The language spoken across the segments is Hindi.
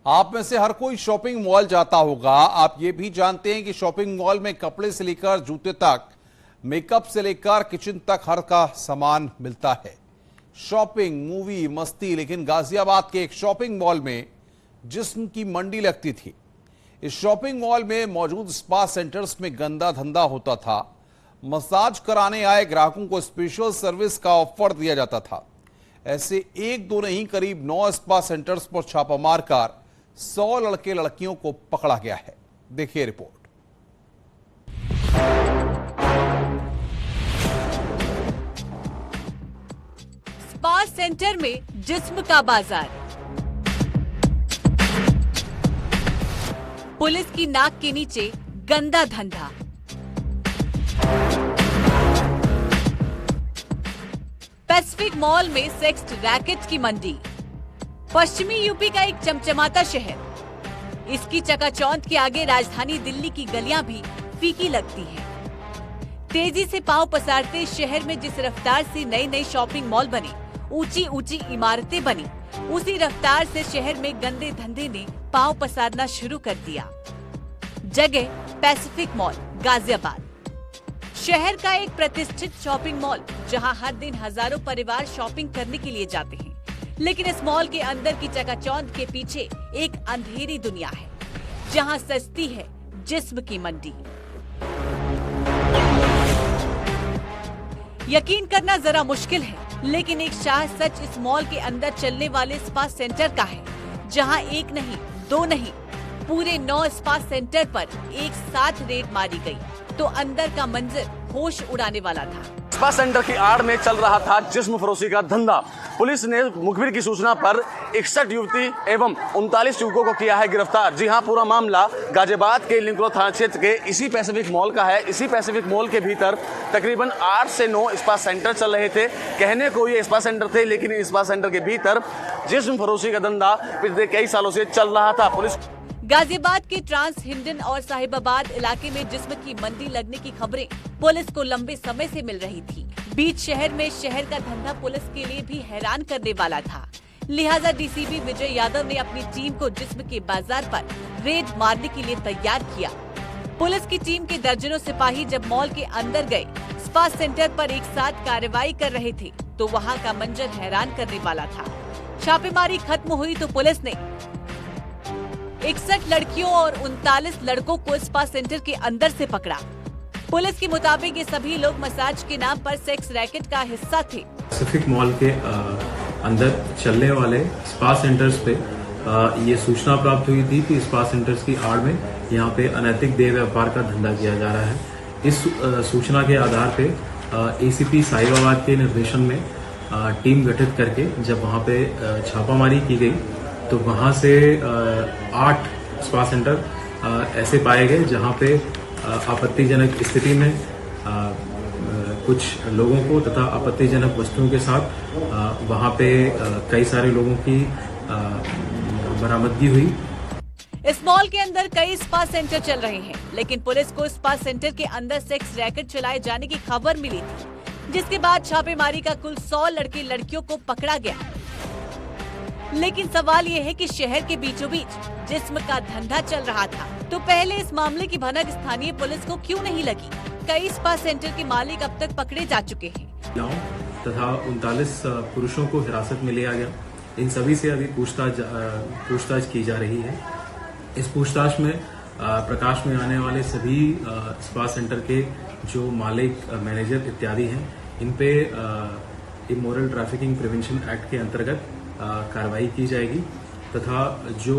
आप में से हर कोई शॉपिंग मॉल जाता होगा। आप ये भी जानते हैं कि शॉपिंग मॉल में कपड़े से लेकर जूते तक, मेकअप से लेकर किचन तक हर का सामान मिलता है। शॉपिंग, मूवी, मस्ती, लेकिन गाजियाबाद के एक शॉपिंग मॉल में जिस्म की मंडी लगती थी। इस शॉपिंग मॉल में मौजूद स्पा सेंटर्स में गंदा धंधा होता था। मसाज कराने आए ग्राहकों को स्पेशल सर्विस का ऑफर दिया जाता था। ऐसे एक दो नहीं, करीब 9 स्पा सेंटर्स पर छापा मारकर 100 लड़के लड़कियों को पकड़ा गया है। देखिए रिपोर्ट। स्पा सेंटर में जिस्म का बाजार। पुलिस की नाक के नीचे गंदा धंधा। पैसिफिक मॉल में सेक्स रैकेट की मंडी। पश्चिमी यूपी का एक चमचमाता शहर। इसकी चकाचौंध के आगे राजधानी दिल्ली की गलियां भी फीकी लगती हैं। तेजी से पांव पसारते शहर में जिस रफ्तार से नई नई शॉपिंग मॉल बने, ऊंची ऊंची इमारतें बनी, उसी रफ्तार से शहर में गंदे धंधे ने पांव पसारना शुरू कर दिया। जगह पैसिफिक मॉल, गाजियाबाद। शहर का एक प्रतिष्ठित शॉपिंग मॉल, जहां हर दिन हजारों परिवार शॉपिंग करने के लिए जाते हैं। लेकिन इस मॉल के अंदर की चकाचौंध के पीछे एक अंधेरी दुनिया है, जहां सजती है जिस्म की मंडी। यकीन करना जरा मुश्किल है, लेकिन एक शाह सच इस मॉल के अंदर चलने वाले स्पा सेंटर का है, जहां एक नहीं, दो नहीं, पूरे 9 स्पा सेंटर पर एक साथ रेड मारी गई। तो अंदर का मंजर होश उड़ाने वाला था। स्पा सेंटर की आड़ में चल रहा था जिस्म फरोशी का धंधा। पुलिस ने मुखबिर की सूचना पर 61 युवती एवं 39 युवकों को किया है गिरफ्तार। जी हां, पूरा मामला गाजियाबाद के लिंक रोड थाना क्षेत्र के इसी पैसिफिक मॉल का है। इसी पैसिफिक मॉल के भीतर तकरीबन 8 से 9 स्पा सेंटर चल रहे थे। कहने को ये स्पा सेंटर थे, लेकिन इस स्पा सेंटर के भीतर जिस्म फरोशी का धंधा पिछले कई सालों से चल रहा था। पुलिस गाजियाबाद के ट्रांस हिंडन और साहिबाबाद इलाके में जिस्म की मंडी लगने की खबरें पुलिस को लंबे समय से मिल रही थी। बीच शहर में शहर का धंधा पुलिस के लिए भी हैरान करने वाला था। लिहाजा डीसीपी विजय यादव ने अपनी टीम को जिस्म के बाजार पर रेड मारने के लिए तैयार किया। पुलिस की टीम के दर्जनों सिपाही जब मॉल के अंदर गए, स्पा सेंटर पर एक साथ कार्रवाई कर रहे थे, तो वहाँ का मंजर हैरान करने वाला था। छापेमारी खत्म हुई तो पुलिस ने 61 लड़कियों और 39 लड़कों को स्पा सेंटर के अंदर से पकड़ा। पुलिस के मुताबिक ये सभी लोग मसाज के नाम पर सेक्स रैकेट का हिस्सा थे। पैसिफिक मॉल के अंदर चलने वाले स्पा सेंटर्स पे ये सूचना प्राप्त हुई थी कि स्पा सेंटर्स की आड़ में यहाँ पे अनैतिक देह व्यापार का धंधा किया जा रहा है। इस सूचना के आधार पे एसीपी साहिबाबाद के निर्देशन में टीम गठित करके जब वहाँ पे छापामारी की गई, तो वहाँ से 8 स्पा सेंटर ऐसे पाए गए जहाँ पे आपत्तिजनक स्थिति में कुछ लोगों को तथा आपत्तिजनक वस्तुओं के साथ वहाँ पे कई सारे लोगों की बरामदगी हुई। इस मॉल के अंदर कई स्पा सेंटर चल रहे हैं, लेकिन पुलिस को स्पा सेंटर के अंदर सेक्स रैकेट चलाए जाने की खबर मिली थी, जिसके बाद छापेमारी का कुल 100 लड़के लड़कियों को पकड़ा गया। लेकिन सवाल ये है कि शहर के बीचों बीच जिस्म का धंधा चल रहा था, तो पहले इस मामले की भनक स्थानीय पुलिस को क्यों नहीं लगी? कई स्पा सेंटर के मालिक अब तक पकड़े जा चुके हैं। तथा 39 पुरुषों को हिरासत में लिया गया। इन सभी से अभी पूछताछ की जा रही है। इस पूछताछ में प्रकाश में आने वाले सभी स्पा सेंटर के जो मालिक, मैनेजर इत्यादि हैं, इन पे इमोरल ट्रैफिकिंग प्रिवेंशन एक्ट के अंतर्गत कार्रवाई की जाएगी तथा जो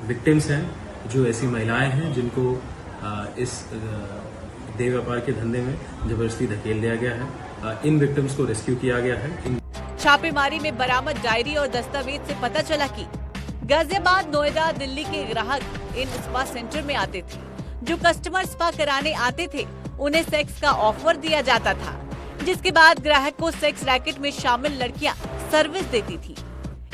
विक्टिम्स हैं, जो ऐसी महिलाएं हैं जिनको इस देह व्यापार के धंधे में जबरदस्ती धकेल दिया गया है, इन विक्टिम्स को रेस्क्यू किया गया है। छापेमारी में बरामद डायरी और दस्तावेज से पता चला कि गाजियाबाद, नोएडा, दिल्ली के ग्राहक इन स्पा सेंटर में आते थे। जो कस्टमर स्पा कराने आते थे, उन्हें सेक्स का ऑफर दिया जाता था, जिसके बाद ग्राहक को सेक्स रैकेट में शामिल लड़कियां सर्विस देती थी।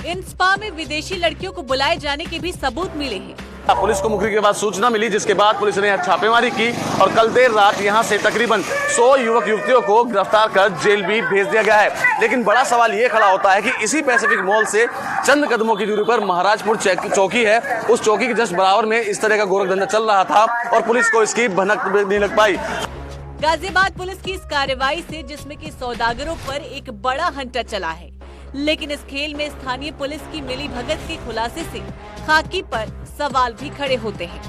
इन स्पा में विदेशी लड़कियों को बुलाए जाने के भी सबूत मिले हैं। पुलिस को मुखबिर के बाद सूचना मिली, जिसके बाद पुलिस ने छापेमारी की और कल देर रात यहां से तकरीबन 100 युवक युवतियों को गिरफ्तार कर जेल भी भेज दिया गया है। लेकिन बड़ा सवाल ये खड़ा होता है कि इसी पैसिफिक मॉल से चंद कदमों की दूरी पर महाराजपुर चौकी है, उस चौकी के जस्ट बराबर में इस तरह का गोरख धंधा चल रहा था और पुलिस को इसकी भनक नहीं लग पाई। गाजियाबाद पुलिस की इस कार्रवाई से जिसमें कि सौदागरों पर एक बड़ा हंटर चला है, लेकिन इस खेल में स्थानीय पुलिस की मिलीभगत के खुलासे से खाकी पर सवाल भी खड़े होते हैं।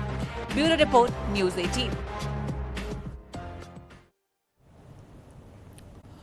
Bureau report, news 18।